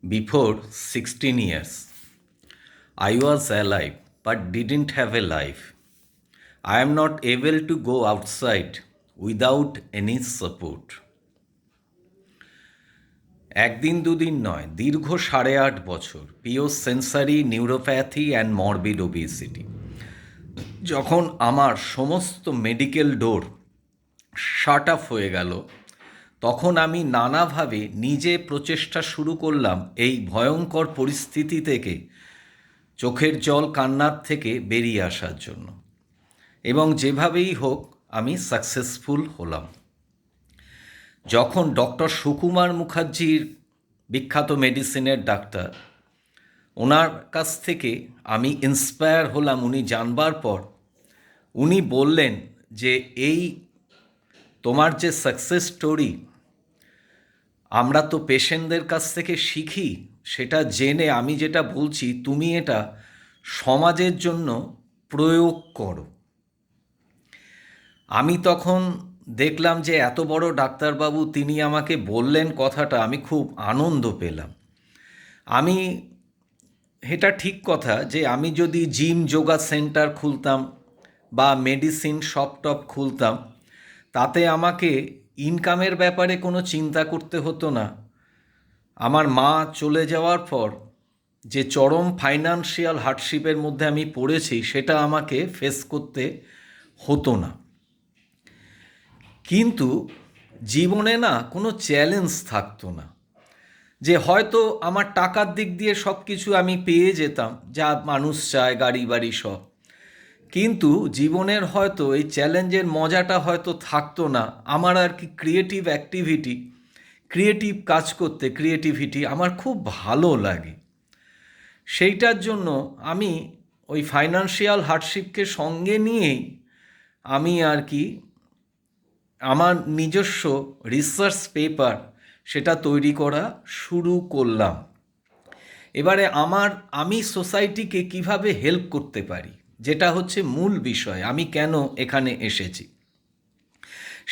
Before 16 years, I was alive but didn't have a life. I am not able to go outside without any support. একদিন দুদিন নয়, দীর্ঘ 8.5 বছর pure sensory neuropathy and morbid obesity. যখন আমার সমস্ত medical ডোর shut up হয়ে গেল, তখন আমি নানাভাবে নিজে প্রচেষ্টা শুরু করলাম এই ভয়ঙ্কর পরিস্থিতি থেকে, চোখের জল কান্নার থেকে বেরিয়ে আসার জন্য। এবং যেভাবেই হোক আমি সাকসেসফুল হলাম। যখন ডক্টর সুকুমার মুখার্জির, বিখ্যাত মেডিসিনের ডাক্তার, ওনার কাছ থেকে আমি ইন্সপায়ার হলাম। উনি জানবার পর উনি বললেন যে এই তোমার যে সাকসেস স্টোরি, আমরা তো পেশেন্টদের কাছ থেকে শিখি, সেটা জেনে আমি যেটা বলছি তুমি এটা সমাজের জন্য প্রয়োগ করো। আমি তখন দেখলাম যে এত বড় ডাক্তারবাবু তিনি আমাকে বললেন কথাটা, আমি খুব আনন্দ পেলাম। আমি এটা ঠিক কথা যে আমি যদি জিম যোগা সেন্টার খুলতাম বা মেডিসিন শপ টপ খুলতাম, তাতে আমাকে ইনকামের ব্যাপারে কোনো চিন্তা করতে হতো না। আমার মা চলে যাওয়ার পর যে চরম ফাইন্যান্সিয়াল হার্ডশিপের মধ্যে আমি পড়েছি, সেটা আমাকে ফেস করতে হতো না। কিন্তু জীবনে না কোনো চ্যালেঞ্জ থাকতো না, যে হয়তো আমার টাকার দিক দিয়ে সব কিছু আমি পেয়ে যেতাম, যা মানুষ চায়, গাড়ি বাড়ি সব। কিন্তু জীবনের হয়তো এই চ্যালেঞ্জের মজাটা হয়তো থাকতো না। আমার আর কি ক্রিয়েটিভ অ্যাক্টিভিটি, ক্রিয়েটিভ কাজ করতে, ক্রিয়েটিভিটি আমার খুব ভালো লাগে। সেইটার জন্য আমি ওই ফাইন্যান্সিয়াল হার্ডশিপকে সঙ্গে নিয়েই আমি আর কি আমার নিজস্ব রিসার্চ পেপার সেটা তৈরি করা শুরু করলাম। এবারে আমি সোসাইটিকে কিভাবে হেল্প করতে পারি, যেটা হচ্ছে মূল বিষয়, আমি কেন এখানে এসেছি।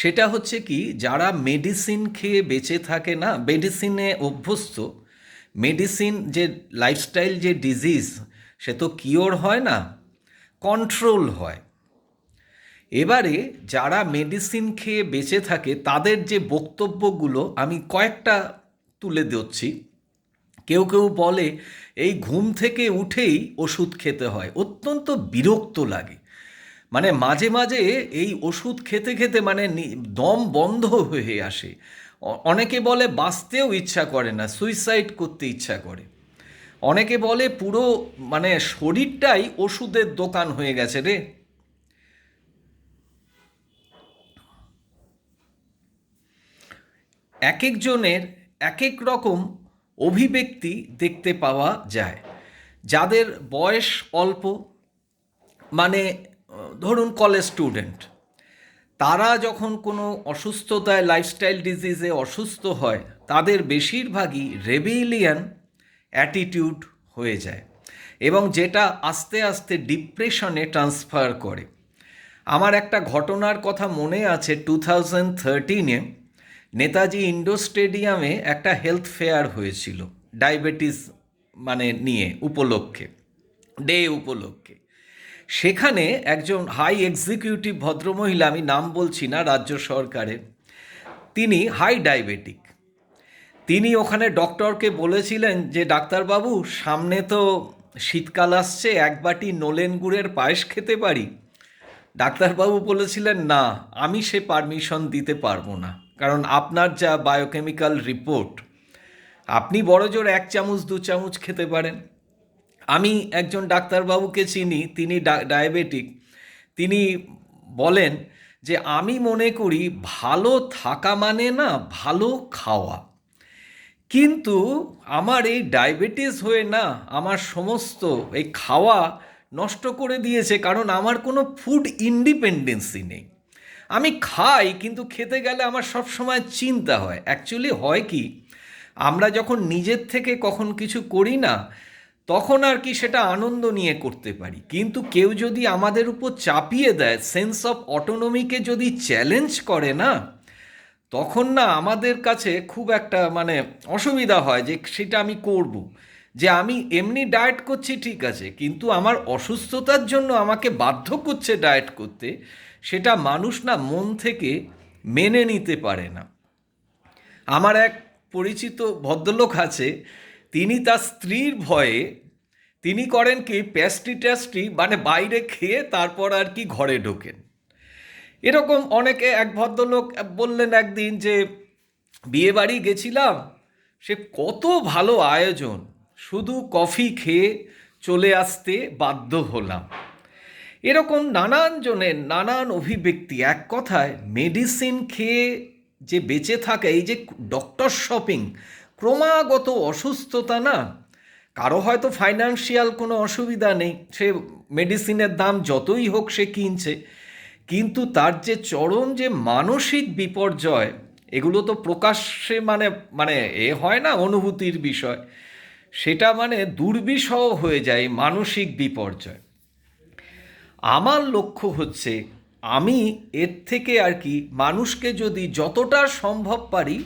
সেটা হচ্ছে কি, যারা মেডিসিন খেয়ে বেঁচে থাকে না, মেডিসিনে অভ্যস্ত, মেডিসিন যে লাইফস্টাইল যে ডিজিজ, সে তো কিওর হয় না, কন্ট্রোল হয়। এবারে যারা মেডিসিন খেয়ে বেঁচে থাকে তাদের যে বক্তব্যগুলো আমি কয়েকটা তুলে দিচ্ছি। কেউ কেউ বলে এই ঘুম থেকে উঠেই ওষুধ খেতে হয়, অত্যন্ত বিরক্ত লাগে। মানে মাঝে মাঝে এই ওষুধ খেতে খেতে মানে দম বন্ধ হয়ে আসে। অনেকে বলে বাঁচতেও ইচ্ছা করে না, সুইসাইড করতে ইচ্ছা করে। অনেকে বলে পুরো মানে শরীরটাই ওষুধের দোকান হয়ে গেছে রে। এক একজনের এক এক রকম অভিব্যক্তি দেখতে পাওয়া যায়। যাদের বয়স অল্প, মানে ধরুন কলেজ স্টুডেন্ট, তারা যখন কোনো অসুস্থতায়, লাইফস্টাইল ডিজিজে অসুস্থ হয়, তাদের বেশিরভাগই রেবেলিয়ান অ্যাটিটিউড হয়ে যায় এবং যেটা আস্তে আস্তে ডিপ্রেশনে ট্রান্সফার করে। আমার একটা ঘটনার কথা মনে আছে, 2013-এ নেতাজি ইন্ডোর স্টেডিয়ামে একটা হেলথ ফেয়ার হয়েছিল ডায়াবেটিস নিয়ে উপলক্ষে, ডে উপলক্ষে। সেখানে একজন হাই এক্সিকিউটিভ ভদ্রমহিলা, আমি নাম বলছি না, রাজ্য সরকারের, তিনি হাই ডায়াবেটিক। তিনি ওখানে ডক্টরকে বলেছিলেন যে ডাক্তারবাবু, সামনে তো শীতকাল আসছে, এক বাটি নলেন গুড়ের পায়েস খেতে পারি? ডাক্তারবাবু বলেছিলেন না, আমি সে পারমিশন দিতে পারবো না, কারণ আপনার যা বায়োকেমিক্যাল রিপোর্ট, আপনি বড়জোর 1 চামচ 2 চামচ খেতে পারেন। আমি একজন ডাক্তারবাবুকে চিনি, তিনি ডায়াবেটিক। তিনি বলেন যে আমি মনে করি ভালো থাকা মানে না ভালো খাওয়া। কিন্তু আমার এই ডায়াবেটিস হয়ে না আমার সমস্ত এই খাওয়া নষ্ট করে দিয়েছে, কারণ আমার কোনো ফুড ইন্ডিপেন্ডেন্সি নেই। আমি খাই, কিন্তু খেতে গেলে আমার সব সময় চিন্তা হয়। অ্যাকচুয়ালি হয় কি, আমরা যখন নিজের থেকে কখন কিছু করি না, তখন আর কি সেটা আনন্দ নিয়ে করতে পারি। কিন্তু কেউ যদি আমাদের উপর চাপিয়ে দেয়, সেন্স অফ অটোনমিকে যদি চ্যালেঞ্জ করে না, তখন না আমাদের কাছে খুব একটা মানে অসুবিধা হয় যে সেটা আমি করব, যে আমি এমনি ডায়েট করছি ঠিক আছে, কিন্তু আমার অসুস্থতার জন্য আমাকে বাধ্য করছে ডায়েট করতে, সেটা মানুষ না মন থেকে মেনে নিতে পারে না। আমার এক পরিচিত ভদ্রলোক আছে, তিনি তার স্ত্রীর ভয়ে তিনি করেন কি প্যাস্ট্রি ট্যাস্ট্রি মানে বাইরে খেয়ে তারপর আর কি ঘরে ঢোকেন। এরকম অনেকে, এক ভদ্রলোক বললেন একদিন যে বিয়ে বাড়ি গেছিলাম, সে কত ভালো আয়োজন, শুধু কফি খেয়ে চলে আসতে বাধ্য হলাম। এরকম নানান জনের নানান অভিব্যক্তি। এক কথায় মেডিসিন খেয়ে যে বেঁচে থাকে, এই যে ডক্টর শপিং, ক্রমাগত অসুস্থতা না, কারো হয়তো ফাইন্যান্সিয়াল কোনো অসুবিধা নেই, সে মেডিসিনের দাম যতই হোক সে কিনছে, কিন্তু তার যে চরম যে মানসিক বিপর্যয়, এগুলো তো প্রকাশ্যে মানে মানে এ হয় না, অনুভূতির বিষয়, সেটা মানে দুর্বিষহ হয়ে যায় মানসিক বিপর্যয়। আমার লক্ষ্য হচ্ছে আমি এর থেকে আর কি মানুষকে যদি যতটা সম্ভব পারি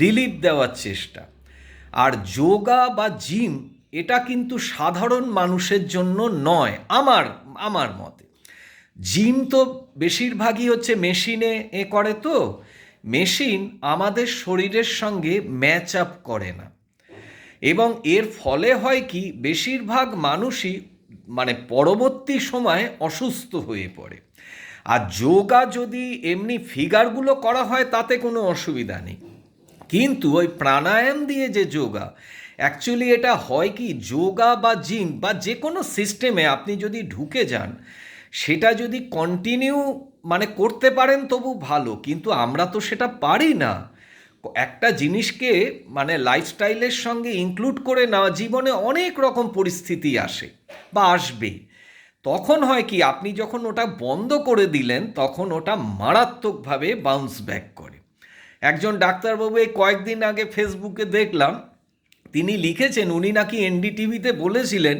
রিলিফ দেওয়ার চেষ্টা। আর যোগা বা জিম এটা কিন্তু সাধারণ মানুষের জন্য নয় আমার আমার মতে। জিম তো বেশিরভাগই হচ্ছে মেশিনে করে, তো মেশিন আমাদের শরীরের সঙ্গে ম্যাচ আপ করে না, এবং এর ফলে হয় কি বেশিরভাগ মানুষই মানে পরবর্তী সময়ে অসুস্থ হয়ে পড়ে। আর যোগা যদি এমনি ফিগারগুলো করা হয় তাতে কোনো অসুবিধা নেই, কিন্তু ওই প্রাণায়াম দিয়ে যে যোগা, অ্যাকচুয়ালি এটা হয় কি যোগা বা জিম বা যে কোনো সিস্টেমে আপনি যদি ঢুকে যান, সেটা যদি কন্টিনিউ মানে করতে পারেন তবু ভালো, কিন্তু আমরা তো সেটা পারি না। একটা জিনিসকে মানে লাইফস্টাইলের সঙ্গে ইনক্লুড করে নেওয়া, জীবনে অনেক রকম পরিস্থিতি আসে বা আসবে, তখন হয় কি আপনি যখন ওটা বন্ধ করে দিলেন তখন ওটা মারাত্মকভাবে বাউন্স ব্যাক করে। একজন ডাক্তারবাবু এই কয়েকদিন আগে ফেসবুকে দেখলাম, তিনি লিখেছেন উনি নাকি এনডিটিভিতে বলেছিলেন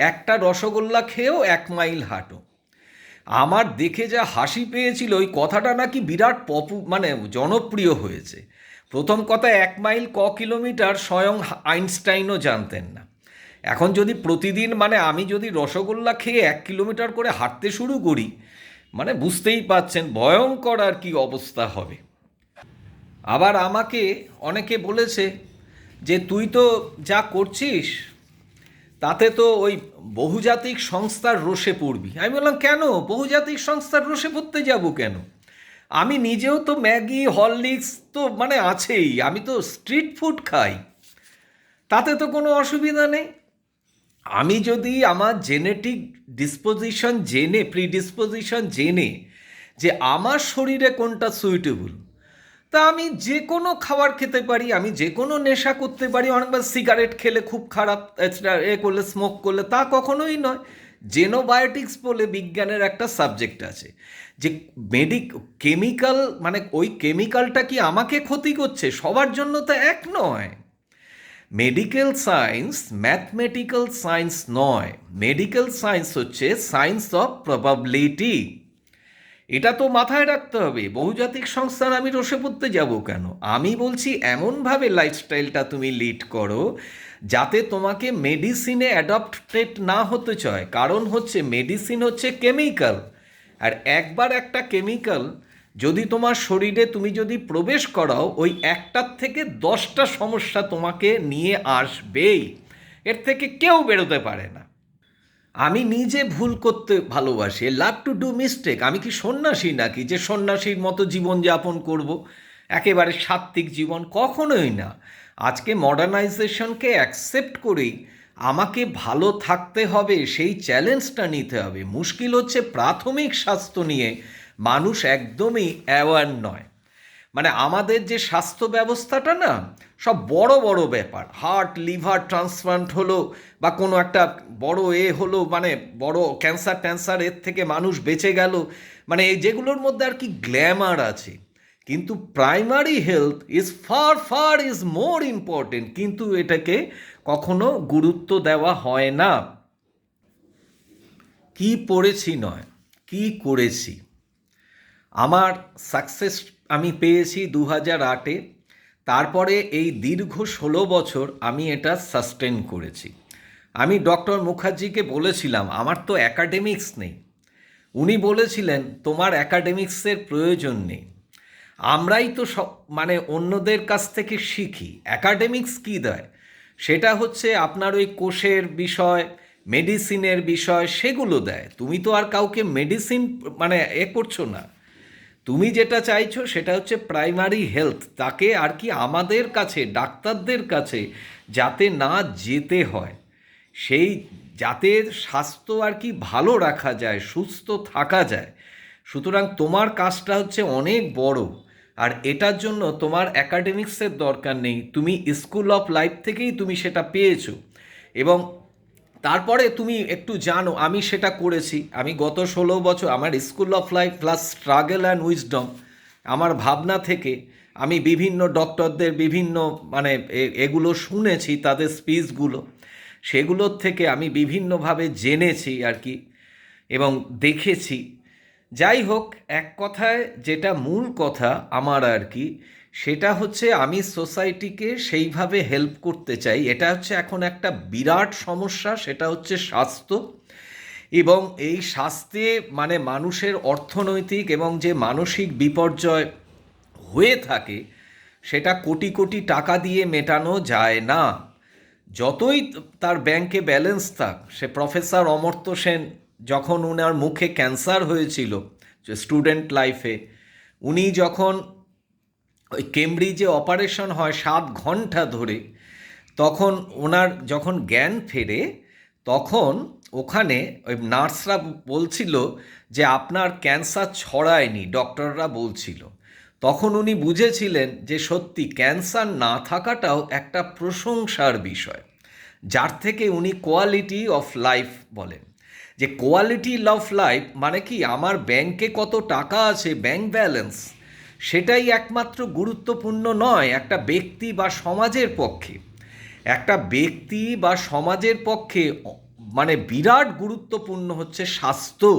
একটা রসগোল্লা খেয়েও 1 মাইল হাঁটো। আমার দেখে যা হাসি পেয়েছিল, ওই কথাটা নাকি বিরাট মানে জনপ্রিয় হয়েছে। প্রথম কথা, 1 মাইল কিলোমিটার স্বয়ং আইনস্টাইনও জানতেন না। এখন যদি প্রতিদিন মানে আমি যদি রসগোল্লা খেয়ে 1 কিলোমিটার করে হাঁটতে শুরু করি, মানে বুঝতেই পাচ্ছেন ভয়ঙ্কর আর কি অবস্থা হবে। আবার আমাকে অনেকে বলেছে যে তুই তো যা করছিস তাতে তো ওই বহুজাতিক সংস্থার রোষে পড়বি। আমি বললাম কেন বহুজাতিক সংস্থার রোষে পড়তে যাব কেন? আমি নিজেও তো ম্যাগি হরলিক্স তো মানে আছেই, আমি তো স্ট্রিট ফুড খাই, তাতে তো কোনো অসুবিধা নেই। আমি যদি আমার জেনেটিক ডিসপোজিশন জেনে, প্রিডিসপোজিশন জেনে যে আমার শরীরে কোনটা সুইটেবল, তা আমি যে কোনো খাবার খেতে পারি, আমি যে কোনো নেশা করতে পারি। অনেকবার সিগারেট খেলে খুব খারাপ, করলে স্মোক করলে, তা কখনোই নয়। জেনোবায়োটিক্স বলে বিজ্ঞানের একটা সাবজেক্ট আছে, যে কেমিক্যাল মানে ওই কেমিক্যালটা কি আমাকে ক্ষতি করছে, সবার জন্য তো এক নয়। মেডিকেল সায়েন্স ম্যাথমেটিক্যাল সায়েন্স নয়, মেডিকেল সায়েন্স হচ্ছে সায়েন্স অফ প্রবাবিলিটি। এটা তো মাথায় রাখতে হবে। বহুজাতিক সংস্থান আমি রসে পড়তে যাব কেন? আমি বলছি এমনভাবে লাইফস্টাইলটা তুমি লিড করো যাতে তোমাকে মেডিসিনে অ্যাডপ্টেড না হতে চায়। কারণ হচ্ছে মেডিসিন হচ্ছে কেমিক্যাল, আর একবার একটা কেমিক্যাল যদি তোমার শরীরে তুমি যদি প্রবেশ করাও, ওই একটার থেকে 10টা সমস্যা তোমাকে নিয়ে আসবেই, এর থেকে কেউ বেরোতে পারে না। আমি নিজে ভুল করতে ভালোবাসি, লাভ টু ডু মিস্টেক। আমি কি সন্ন্যাসী নাকি যে সন্ন্যাসীর মতো জীবনযাপন করব, একেবারে সাত্ত্বিক জীবন? কখনোই না। আজকে মডার্নাইজেশনকে অ্যাকসেপ্ট করেই আমাকে ভালো থাকতে হবে, সেই চ্যালেঞ্জটা নিতে হবে। মুশকিল হচ্ছে প্রাথমিক স্বাস্থ্য নিয়ে মানুষ একদমই অ্যাওয়ার নয়। মানে আমাদের যে স্বাস্থ্য ব্যবস্থাটা না, সব বড় বড় ব্যাপার, হার্ট লিভার ট্রান্সপ্লান্ট হলো বা কোনো একটা বড় হলো, মানে বড় ক্যান্সার ট্যান্সার, এর থেকে মানুষ বেঁচে গেল, মানে এই যেগুলোর মধ্যে আর কি গ্ল্যামার আছে। কিন্তু primary health is far far is more important, কিন্তু এটাকে কখনো গুরুত্ব দেওয়া হয় না। কি পড়েছি নয়, কি করেছি। আমার সাকসেস আমি পেয়েছি 2008-এ। তারপরে এই দীর্ঘ 16 বছর আমি এটা সাস্টেন করেছি। আমি ডক্টর মুখার্জিকে বলেছিলাম আমার তো অ্যাকাডেমিক্স নেই। উনি বলেছিলেন তোমার অ্যাকাডেমিক্সের প্রয়োজন নেই, আমরাই তো সব মানে অন্যদের কাছ থেকে শিখি। অ্যাকাডেমিক্স কী দেয়, সেটা হচ্ছে আপনার ওই কোষের বিষয়, মেডিসিনের বিষয়, সেগুলো দেয়। তুমি তো আর কাউকে মেডিসিন মানে করছো না। তুমি যেটা চাইছো সেটা হচ্ছে প্রাইমারি হেলথ, তাকে আর কি আমাদের কাছে ডাক্তারদের কাছে যাতে না যেতে হয়, সেই যাতে স্বাস্থ্য আর কি ভালো রাখা যায়, সুস্থ থাকা যায়। সুতরাং তোমার কাজটা হচ্ছে অনেক বড়, আর এটার জন্য তোমার অ্যাকাডেমিক্সের দরকার নেই। তুমি স্কুল অফ লাইফ থেকেই তুমি সেটা পেয়েছো। এবং তারপরে তুমি একটু জানো আমি সেটা করেছি। আমি গত 16 বছর আমার school of life plus struggle and wisdom, আমার ভাবনা থেকে আমি বিভিন্ন ডক্টরদের বিভিন্ন মানে এগুলো শুনেছি, তাদের স্পিচগুলো, সেগুলোর থেকে আমি বিভিন্নভাবে জেনেছি আর কি, এবং দেখেছি। যাই হোক, এক কথায় যেটা মূল কথা আমার আর কি, সেটা হচ্ছে আমি সোসাইটিকে সেইভাবে হেল্প করতে চাই। এটা হচ্ছে এখন একটা বিরাট সমস্যা, সেটা হচ্ছে স্বাস্থ্য। এবং এই স্বাস্থ্যে মানে মানুষের অর্থনৈতিক এবং যে মানসিক বিপর্যয় হয়ে থাকে, সেটা কোটি কোটি টাকা দিয়ে মেটানো যায় না। যতই তার ব্যাংকে ব্যালেন্স থাক, সে প্রফেসর অমর্ত্য সেন যখন ওনার মুখে ক্যান্সার হয়েছিল যে স্টুডেন্ট লাইফে, উনি যখন ওই কেমব্রিজে অপারেশন হয় 7 ঘন্টা ধরে, তখন ওনার যখন জ্ঞান ফেরে, তখন ওখানে ওই নার্সরা বলছিল যে আপনার ক্যান্সার ছড়ায়নি, ডক্টররা বলছিল। তখন উনি বুঝেছিলেন যে সত্যি ক্যান্সার না থাকাটাও একটা প্রশংসার বিষয়, যার থেকে উনি কোয়ালিটি অফ লাইফ বলেন। যে কোয়ালিটি অফ লাইফ মানে কি, আমার ব্যাংকে কত টাকা আছে, ব্যাংক ব্যালেন্স, সেটাই একমাত্র গুরুত্বপূর্ণ নয় একটা ব্যক্তি বা সমাজের পক্ষে। একটা ব্যক্তি বা সমাজের পক্ষে মানে বিরাট গুরুত্বপূর্ণ হচ্ছে স্বাস্থ্য।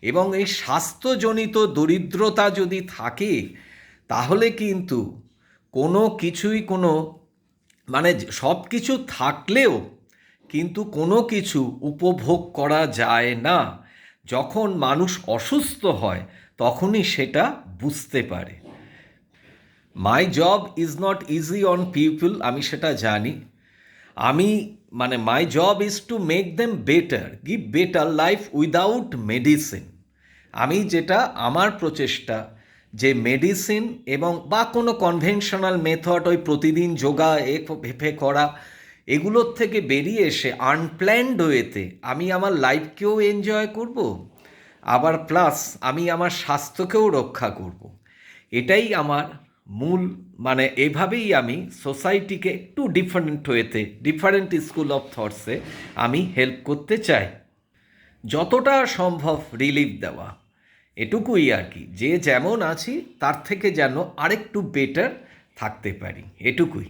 এবং এই স্বাস্থ্যজনিত দরিদ্রতা যদি থাকে, তাহলে কিন্তু কোনো কিছুই কোনো মানে সব কিছু থাকলেও কিন্তু কোনো কিছু উপভোগ করা যায় না। যখন মানুষ অসুস্থ হয় তখনই সেটা বুঝতে পারে। My job is not easy on people, আমি সেটা জানি। আমি মানে my job is to make them better, give better life without medicine. আমি যেটা আমার প্রচেষ্টা, যে মেডিসিন এবং বা কোনো কনভেনশনাল মেথড, ওই প্রতিদিন যোগা হেফে করা, এগুলোর থেকে বেরিয়ে এসে আনপ্ল্যান্ড ওয়েতে আমি আমার লাইফকেও এনজয় করব, আবার প্লাস আমি আমার স্বাস্থ্যকেও রক্ষা করব। এটাই আমার মূল মানে এভাবেই আমি সোসাইটিকে একটু ডিফারেন্ট ওয়েতে, ডিফারেন্ট স্কুল অফ থটসে আমি হেল্প করতে চাই। যতটা সম্ভব রিলিফ দেওয়া, এটুকুই আর কি। যে যেমন আছি তার থেকে যেন আরেকটু বেটার থাকতে পারি, এটুকুই।